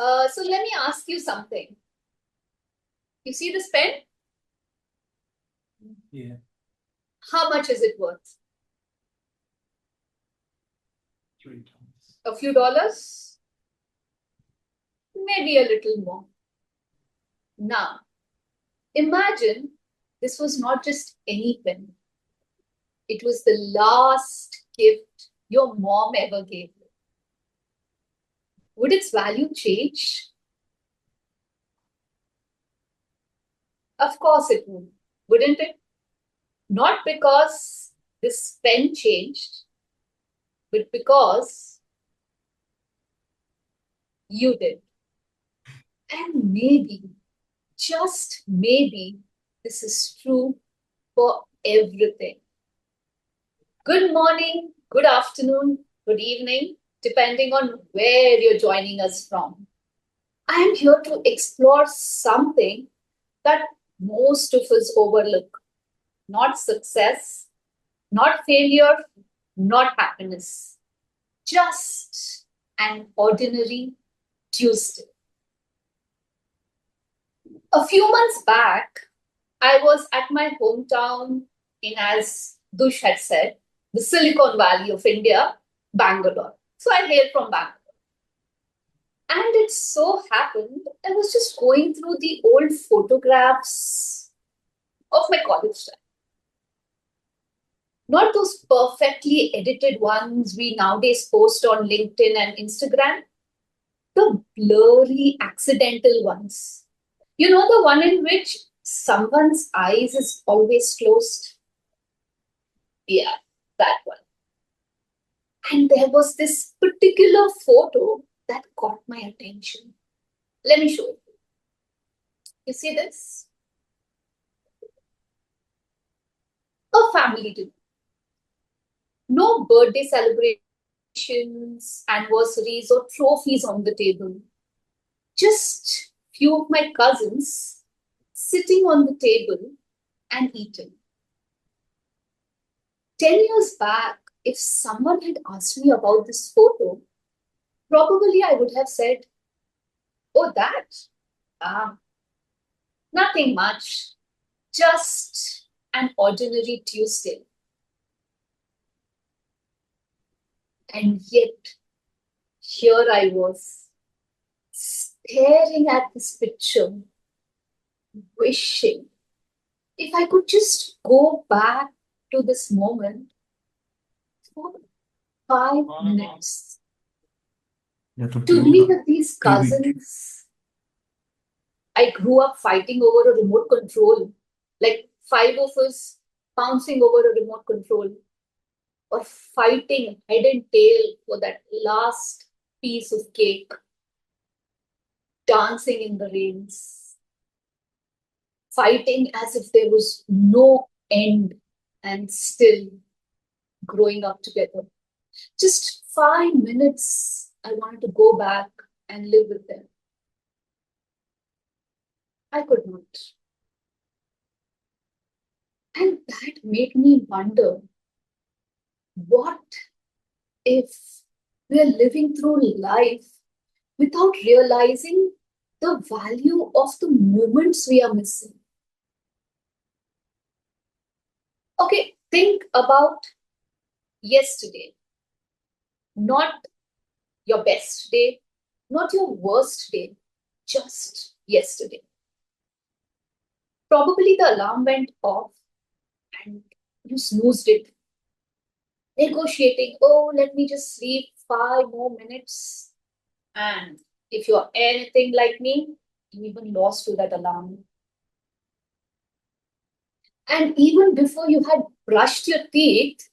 So let me ask you something. You see this pen? Yeah. How much is it worth? $3. A few dollars? Maybe a little more. Now, imagine this was not just any pen. It was the last gift your mom ever gave you. Would its value change? Of course it would, wouldn't it? Not because this pen changed, but because you did. And maybe, just maybe, this is true for everything. Good morning, good afternoon, good evening, depending on where you're joining us from. I am here to explore something that most of us overlook. Not success, not failure, not happiness. Just an ordinary Tuesday. A few months back, I was at my hometown in, as Dush had said, the Silicon Valley of India, Bangalore. So I hail from Bangalore. And it so happened, I was just going through the old photographs of my college time. Not those perfectly edited ones we nowadays post on LinkedIn and Instagram, the blurry, accidental ones. You know, the one in which someone's eyes is always closed? Yeah, that one. And there was this particular photo that caught my attention. Let me show you. You see this? A family dinner. No birthday celebrations, anniversaries, or trophies on the table. Just few of my cousins sitting on the table and eating. 10 years back, if someone had asked me about this photo, probably I would have said, oh, that? Ah, nothing much. Just an ordinary Tuesday. And yet, here I was, staring at this picture, wishing if I could just go back to this moment for 5 minutes to be with these cousins. I grew up fighting over a remote control, like 5 of us bouncing over a remote control, or fighting head and tail for that last piece of cake, dancing in the rains, fighting as if there was no end, and still growing up together. Just 5 minutes, I wanted to go back and live with them. I could not. And that made me wonder, what if we are living through life without realizing the value of the moments we are missing? Okay, think about yesterday. Not your best day, not your worst day, just yesterday. Probably the alarm went off and you snoozed it, negotiating, oh, let me just sleep 5 more minutes. And if you're anything like me, you even lost to that alarm. And even before you had brushed your teeth,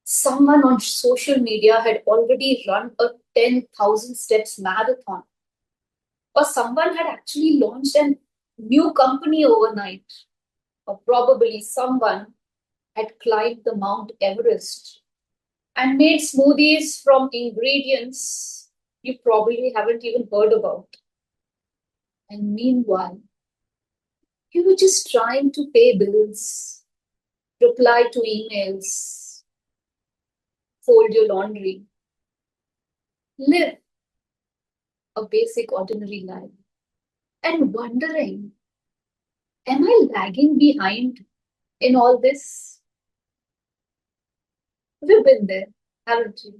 someone on social media had already run a 10,000 steps marathon. Or someone had actually launched a new company overnight. Or probably someone had climbed the Mount Everest and made smoothies from ingredients you probably haven't even heard about. And meanwhile, you were just trying to pay bills, reply to emails, fold your laundry, live. a basic ordinary life, and wondering, am I lagging behind in all this? We've been there, haven't we?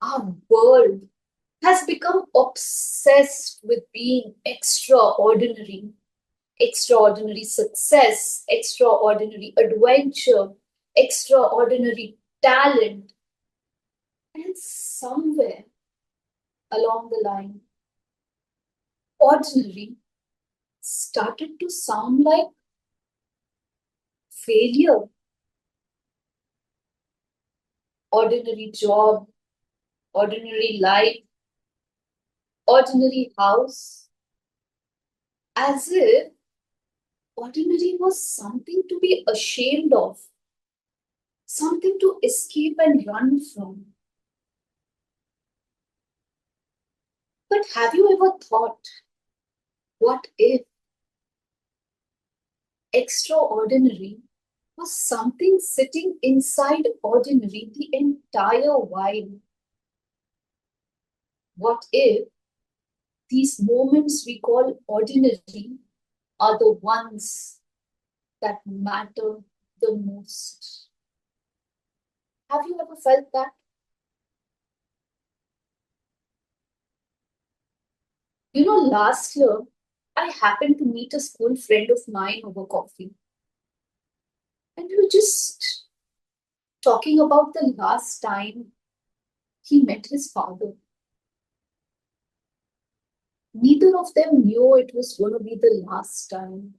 Our world has become obsessed with being extraordinary, extraordinary success, extraordinary adventure, extraordinary talent. And somewhere along the line, ordinary started to sound like failure. Ordinary job, ordinary life, ordinary house, as if ordinary was something to be ashamed of, something to escape and run from. But have you ever thought, what if extraordinary was something sitting inside ordinary the entire while? What if these moments we call ordinary are the ones that matter the most? Have you ever felt that? Last year, I happened to meet a school friend of mine over coffee. And we were just talking about the last time he met his father. Neither of them knew it was going to be the last time.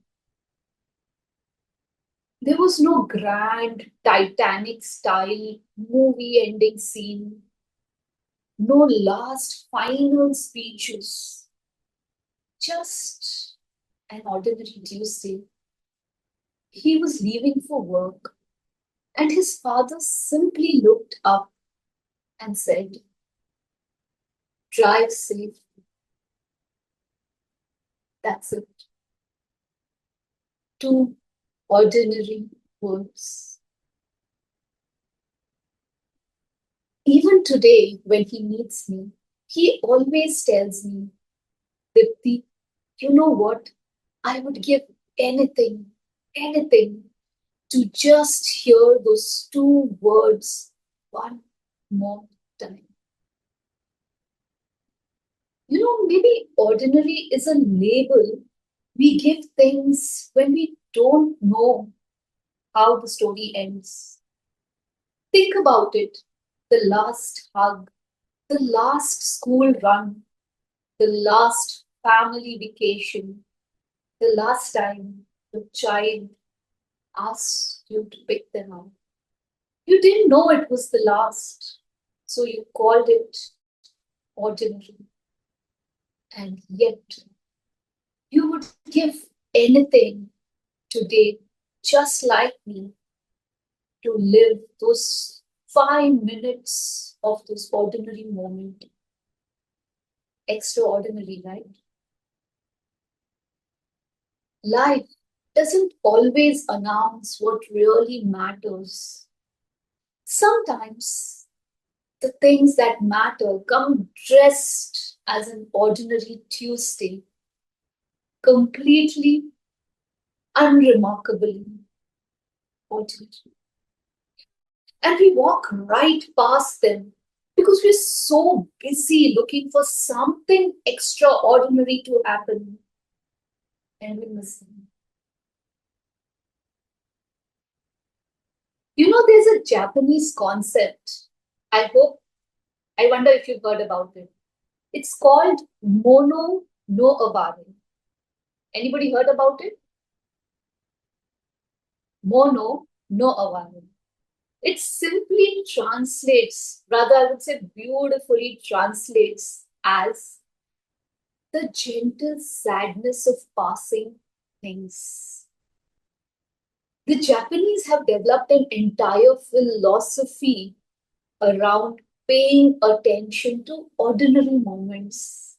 There was no grand Titanic style movie ending scene, no last final speeches, just an ordinary Tuesday. He was leaving for work, and his father simply looked up and said, "Drive safe." That's it. Two ordinary words. Even today, when he meets me, he always tells me, "Dipti, you know what? I would give anything, anything to just hear those two words one more time." Maybe ordinary is a label we give things when we don't know how the story ends. Think about it. The last hug, the last school run, the last family vacation, the last time the child asked you to pick them up. You didn't know it was the last, so you called it ordinary. And yet, you would give anything today, just like me, to live those 5 minutes of this ordinary moment. Extraordinary, right? Life doesn't always announce what really matters. Sometimes the things that matter come dressed as an ordinary Tuesday, completely unremarkably ordinary. And we walk right past them because we're so busy looking for something extraordinary to happen. And we miss them. There's a Japanese concept. I wonder if you've heard about it. It's called mono no aware. Anybody heard about it? Mono no aware. It simply translates, rather, I would say beautifully translates as the gentle sadness of passing things. The Japanese have developed an entire philosophy around paying attention to ordinary moments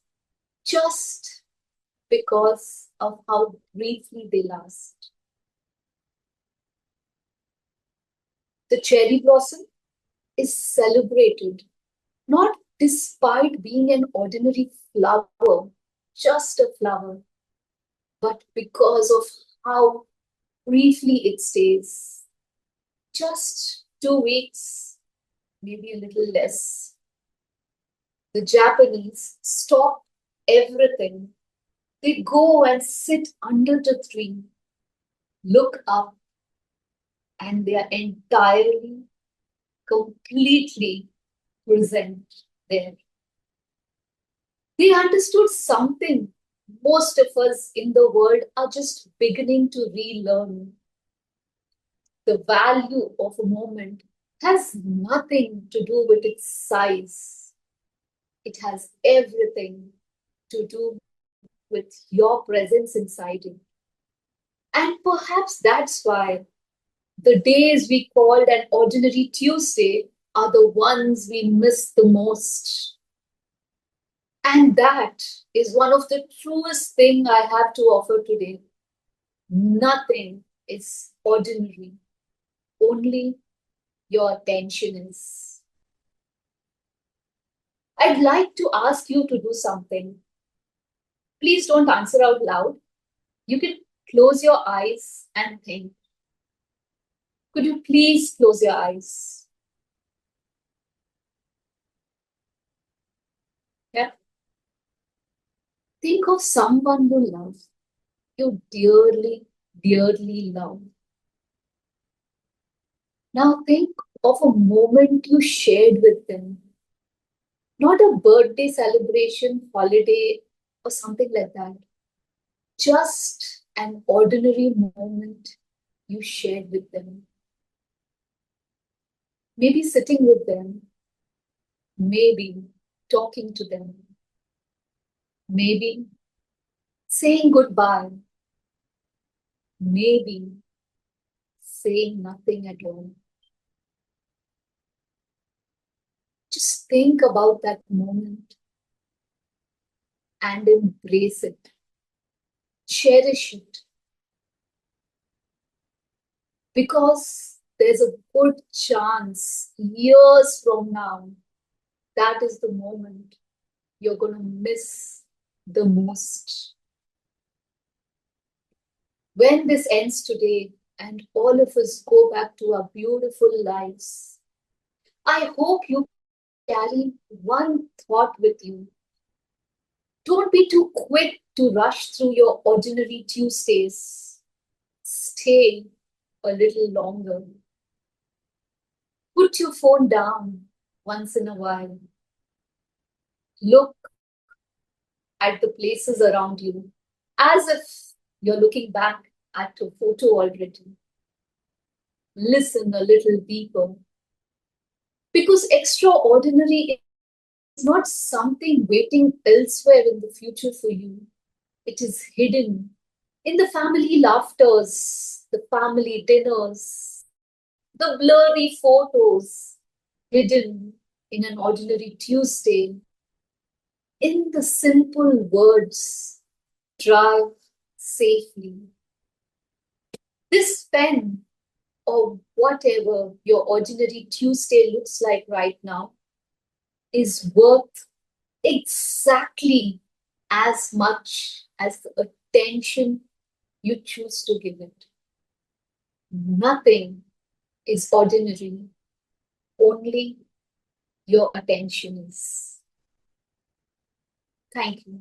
just because of how briefly they last. The cherry blossom is celebrated not despite being an ordinary flower, just a flower, but because of how briefly it stays. Just 2 weeks, maybe a little less. The Japanese stop everything. They go and sit under the tree, look up, and they are entirely, completely present there. They understood something most of us in the world are just beginning to relearn. The value of a moment has nothing to do with its size. It has everything to do with your presence inside it. And perhaps that's why the days we called an ordinary Tuesday are the ones we miss the most. And that is one of the truest things I have to offer today. Nothing is ordinary. Only your attention is. I'd like to ask you to do something. Please don't answer out loud. You can close your eyes and think. Could you please close your eyes? Yeah. Think of someone you love, you dearly, dearly love. Now think of a moment you shared with them. Not a birthday celebration, holiday, or something like that. Just an ordinary moment you shared with them. Maybe sitting with them, maybe talking to them, maybe saying goodbye, maybe saying nothing at all. Just think about that moment and embrace it. Cherish it. Because there's a good chance years from now, that is the moment you're going to miss the most. When this ends today and all of us go back to our beautiful lives, I hope you carry one thought with you. Don't be too quick to rush through your ordinary Tuesdays. Stay a little longer. Put your phone down once in a while. Look at the places around you as if you're looking back at a photo already. Listen a little deeper. Because extraordinary is not something waiting elsewhere in the future for you. It is hidden in the family laughters, the family dinners, the blurry photos, hidden in an ordinary Tuesday, in the simple words, drive safely. This pen, or whatever your ordinary Tuesday looks like right now, is worth exactly as much as the attention you choose to give it. Nothing is ordinary, only your attention is. Thank you.